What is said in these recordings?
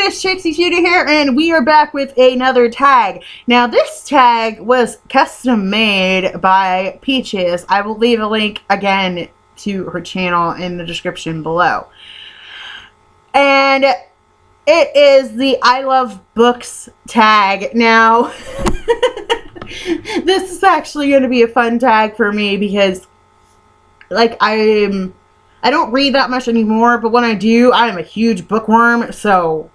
Miss Trixie Shooter here, and we are back with another tag. Now, this tag was custom made by Peaches. I will leave a link again to her channel in the description below. And it is the I Love Books tag. Now, this is actually going to be a fun tag for me because, like, I don't read that much anymore, but when I do, I am a huge bookworm, so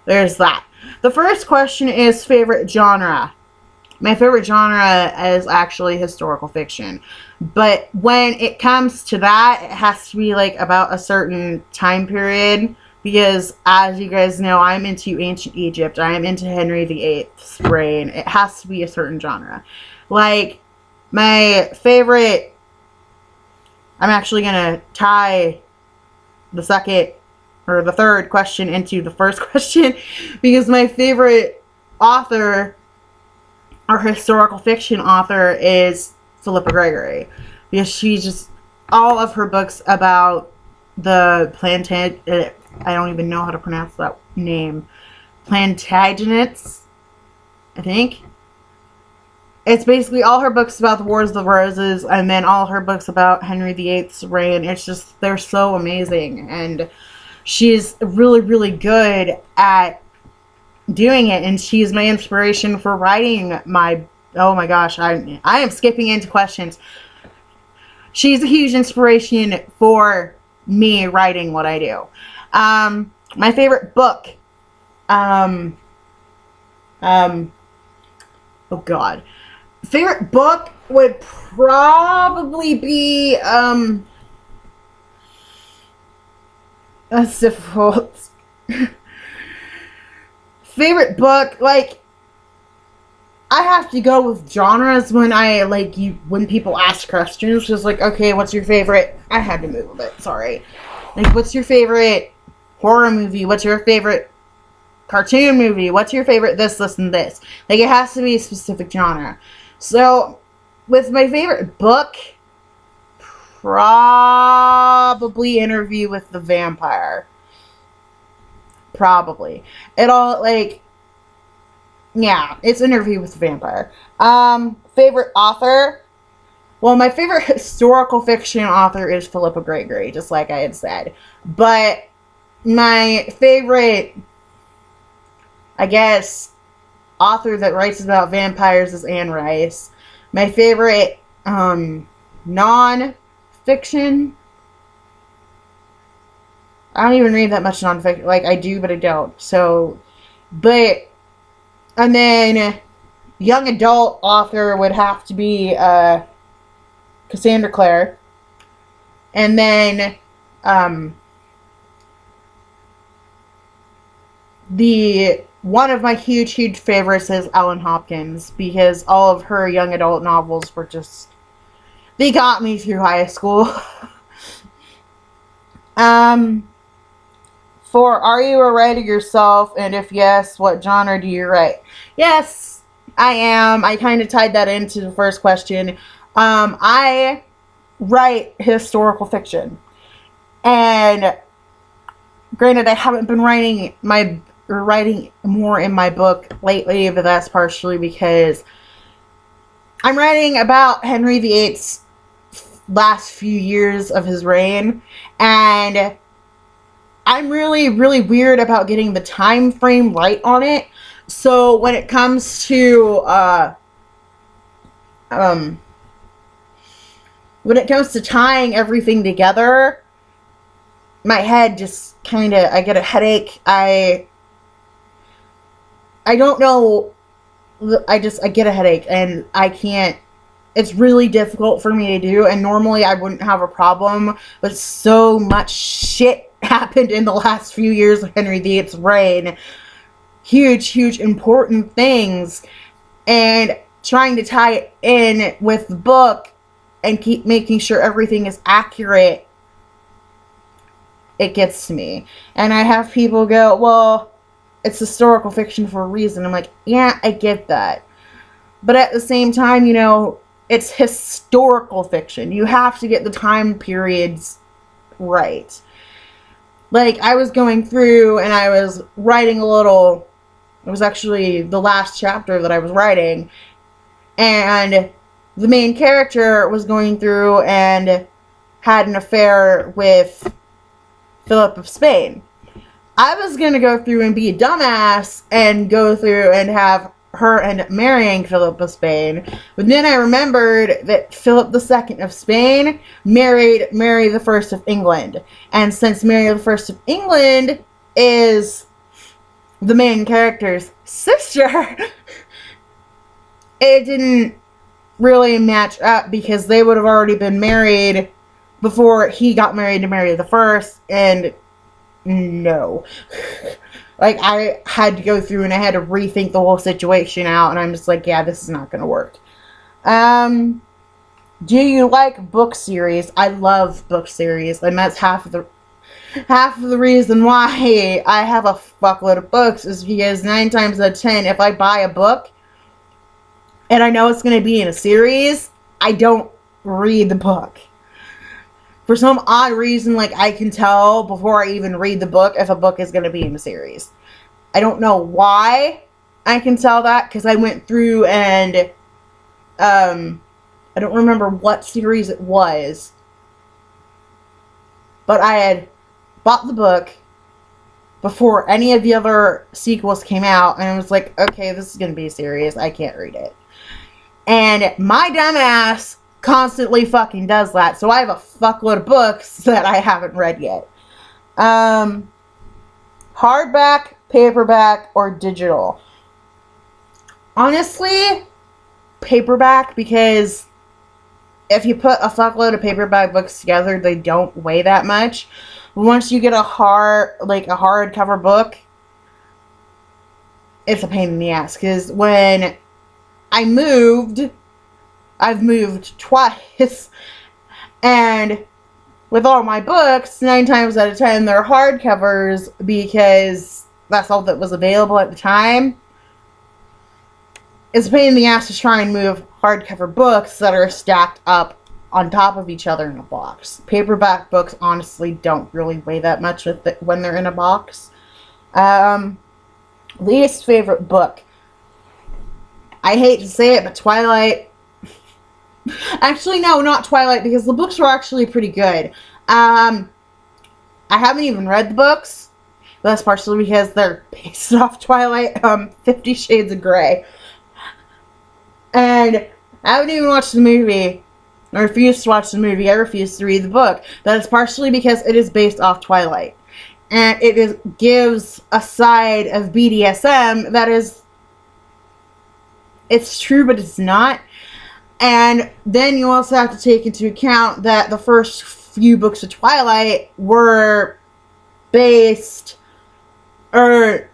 there's that. The first question is favorite genre. My favorite genre is actually historical fiction, but when it comes to that, it has to be like about a certain time period, because as you guys know, I'm into ancient Egypt. I am into Henry VIII's reign. It has to be a certain genre. Like, my favorite, I'm actually going to tie the second or the third question into the first question, because my favorite author or historical fiction author is Philippa Gregory, because she's just, all of her books about the I don't even know how to pronounce that name, Plantagenets, I think. It's basically all her books about the Wars of the Roses, and then all her books about Henry VIII's reign. It's just, they're so amazing, and she's really, really good at doing it, and she's my inspiration for writing my, oh my gosh, I am skipping into questions. She's a huge inspiration for me writing what I do. My favorite book, oh god. Favorite book would probably be, that's difficult. Favorite book, like, I have to go with genres when when people ask questions, just like, okay, what's your favorite, I had to move it, sorry. Like, what's your favorite horror movie? What's your favorite cartoon movie? What's your favorite this, and this? Like, it has to be a specific genre. So, with my favorite book, probably Interview with the Vampire. Probably. It all, like, yeah, it's Interview with the Vampire. Favorite author? Well, my favorite historical fiction author is Philippa Gregory, just like I had said. But my favorite, I guess, author that writes about vampires is Anne Rice. My favorite non-fiction, I don't even read that much non-fiction. Like, I do, but I don't. So, but, and then young adult author would have to be Cassandra Clare. And then one of my huge favorites is Ellen Hopkins, because all of her young adult novels were just, they got me through high school. For Are You a Writer Yourself? And if yes, what genre do you write? Yes, I am. I kind of tied that into the first question. I write historical fiction. And granted, I haven't been writing more in my book lately, but that's partially because I'm writing about Henry VIII's last few years of his reign, and I'm really, really weird about getting the time frame right on it. So when it comes to tying everything together, my head just kind of, I get a headache. I don't know, I get a headache, and I can't, it's really difficult for me to do, and normally I wouldn't have a problem, but so much shit happened in the last few years of Henry VIII's reign. Huge, important things, and trying to tie it in with the book and keep making sure everything is accurate, it gets to me. And I have people go, well, it's historical fiction for a reason. I'm like, yeah, I get that. But at the same time, you know, it's historical fiction. You have to get the time periods right. Like, I was going through and I was writing a little, it was actually the last chapter that I was writing, and the main character was going through and had an affair with Philip of Spain. I was going to go through and be a dumbass and go through and have her end up marrying Philip of Spain. But then I remembered that Philip II of Spain married Mary I of England. And since Mary I of England is the main character's sister, it didn't really match up because they would have already been married before he got married to Mary I, and no. Like, I had to go through and I had to rethink the whole situation out, and I'm just like, yeah, this is not going to work. Do you like book series? I love book series, and that's half of the reason why I have a fuckload of books is because 9 times out of 10, if I buy a book and I know it's going to be in a series, I don't read the book. For some odd reason, like, I can tell before I even read the book if a book is going to be in a series. I don't know why I can tell that, because I went through and, I don't remember what series it was, but I had bought the book before any of the other sequels came out, and I was like, okay, this is going to be a series, I can't read it. And my dumbass constantly fucking does that, so I have a fuckload of books that I haven't read yet. Hardback, paperback, or digital? Honestly, paperback, because if you put a fuckload of paperback books together, they don't weigh that much. Once you get a hardcover book, it's a pain in the ass, because when I've moved twice, and with all my books, 9 times out of 10, they're hardcovers because that's all that was available at the time. It's a pain in the ass to try and move hardcover books that are stacked up on top of each other in a box. Paperback books, honestly, don't really weigh that much when they're in a box. Least favorite book. I hate to say it, but Twilight. Actually, no, not Twilight, because the books were actually pretty good. I haven't even read the books. That's partially because they're based off Twilight. 50 Shades of Grey. And I haven't even watched the movie. I refuse to watch the movie. I refuse to read the book. That is partially because it is based off Twilight. And it gives a side of BDSM that is... it's true, but it's not. And then you also have to take into account that the first few books of Twilight were based or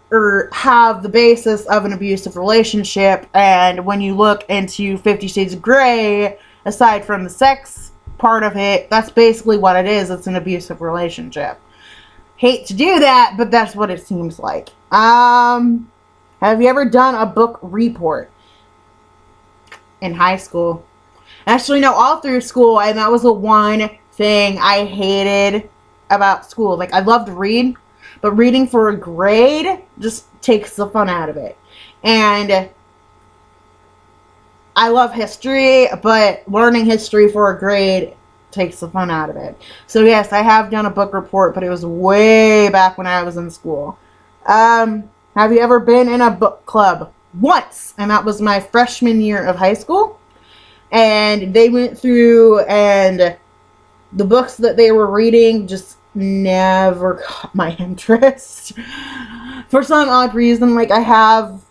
have the basis of an abusive relationship. And when you look into 50 Shades of Grey, aside from the sex part of it, that's basically what it is. It's an abusive relationship. Hate to do that, but that's what it seems like. Have you ever done a book report? In high school. Actually, no, all through school, and that was the one thing I hated about school. Like, I loved to read, but reading for a grade just takes the fun out of it. And I love history, but learning history for a grade takes the fun out of it. So yes, I have done a book report, but it was way back when I was in school. Have you ever been in a book club? Once, and that was my freshman year of high school, and they went through, and the books that they were reading just never caught my interest. For some odd reason, like, I have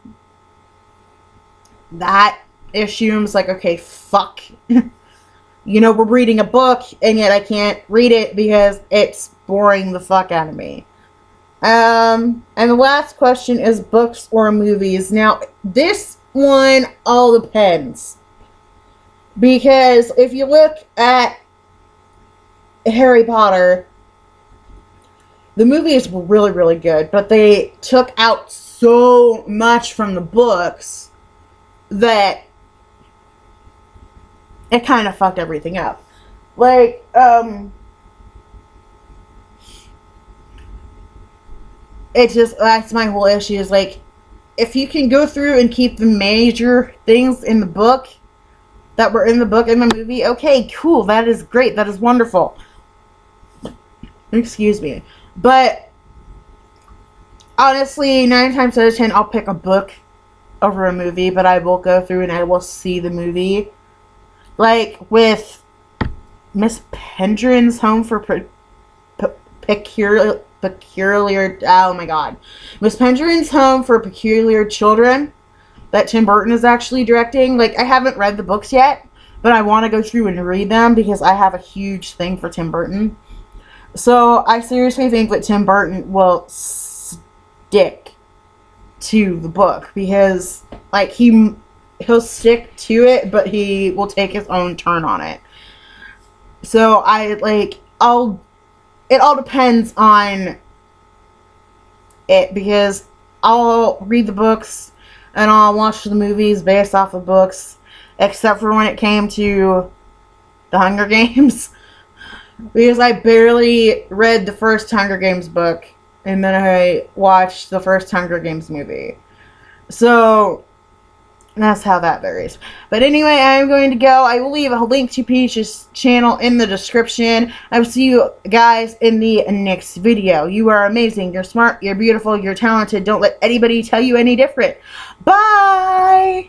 that issue. I'm just like, okay, fuck. You know, we're reading a book, and yet I can't read it because it's boring the fuck out of me. And the last question is books or movies. Now, this one all depends. Because if you look at Harry Potter, the movies were really, really good, but they took out so much from the books that it kind of fucked everything up. Like, it just, that's my whole issue, is like, if you can go through and keep the major things in the book that were in the book in the movie, okay, cool, that is great, that is wonderful. Excuse me. But honestly, 9 times out of 10, I'll pick a book over a movie, but I will go through and I will see the movie. Like with Miss Pendrin's Home for Peculiar, oh my god. Miss Pendrin's Home for Peculiar Children that Tim Burton is actually directing. Like, I haven't read the books yet, but I want to go through and read them because I have a huge thing for Tim Burton. So I seriously think that Tim Burton will stick to the book because, like, he'll stick to it, but he will take his own turn on it. So it all depends on it, because I'll read the books and I'll watch the movies based off the books, except for when it came to the Hunger Games. Because I barely read the first Hunger Games book, and then I watched the first Hunger Games movie. So, that's how that varies. But anyway, I'm going to go. I will leave a link to Peach's channel in the description. I will see you guys in the next video. You are amazing. You're smart. You're beautiful. You're talented. Don't let anybody tell you any different. Bye!